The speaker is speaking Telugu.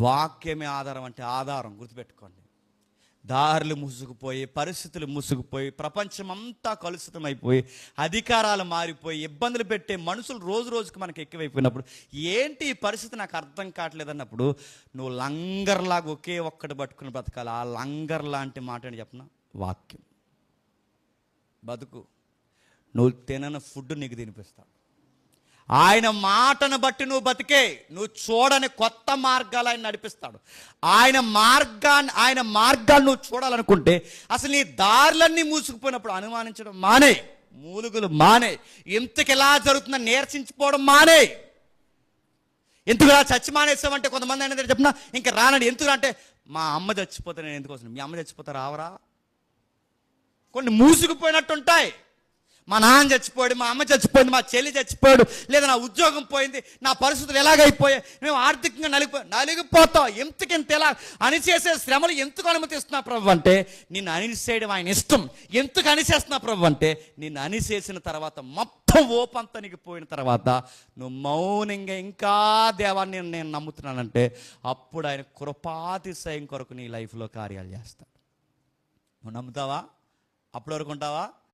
వాక్యమే ఆధారం అంటే ఆధారం గుర్తుపెట్టుకోండి. దారులు మూసుకుపోయి, పరిస్థితులు మూసుకుపోయి, ప్రపంచం అంతా కలుషితమైపోయి, అధికారాలు మారిపోయి, ఇబ్బందులు పెట్టే మనుషులు రోజు రోజుకి మనకి ఎక్కువైపోయినప్పుడు, ఏంటి ఈ పరిస్థితి నాకు అర్థం కావట్లేదు అన్నప్పుడు నువ్వు లంగర్లాగా ఒకే ఒక్కటి పట్టుకుని బ్రతకాలి. ఆ లంగర్ లాంటి మాట అని చెప్పిన వాక్యం. బతుకు. నువ్వు తినని ఫుడ్ నీకు తినిపిస్తాడు. ఆయన మాటను బట్టి నువ్వు బతికే. నువ్వు చూడని కొత్త మార్గాలు ఆయన నడిపిస్తాడు. ఆయన మార్గాలు నువ్వు చూడాలనుకుంటే అసలు నీ దారులన్నీ మూసుకుపోయినప్పుడు అనుమానించడం మానే, మూలుగులు మానే, ఇంతకు ఎలా జరుగుతుందని నీరసించిపోవడం మానే. ఎందుకు చచ్చి మానేస్తామంటే కొంతమంది అనేది చెప్పిన ఇంకా రానండి. ఎందుకు అంటే మా అమ్మ చచ్చిపోతే నేను ఎందుకు వస్తున్నాను. మీ అమ్మ చచ్చిపోతే రావరా? కొన్ని మూసుకుపోయినట్టు ఉంటాయి. మా నాన్న చచ్చిపోయాడు, మా అమ్మ చచ్చిపోయింది, మా చెల్లి చచ్చిపోయాడు, లేదా నా ఉద్యోగం పోయింది, నా పరిస్థితులు ఎలాగైపోయాయి, మేము ఆర్థికంగా నలిగిపోతాం. ఎందుకంత ఎలా అణిచేసే శ్రమలు ఎందుకు అనుమతిస్తున్నా ప్రభు అంటే నిన్ను అణిసేయడం ఆయన ఇష్టం. ఎందుకు అణిచేస్తున్నా ప్రభు అంటే నిన్ను అణిసేసిన తర్వాత మొత్తం ఓపంతా నీకు పోయిన తర్వాత నువ్వు మౌనంగా ఇంకా దేవాన్ని నేను నమ్ముతున్నానంటే అప్పుడు ఆయన కృపాతిశయం కొరకు నీ లైఫ్లో కార్యాలు చేస్తాడు. నువ్వు నమ్ముతావా? అప్పటి వరకు ఉంటావా?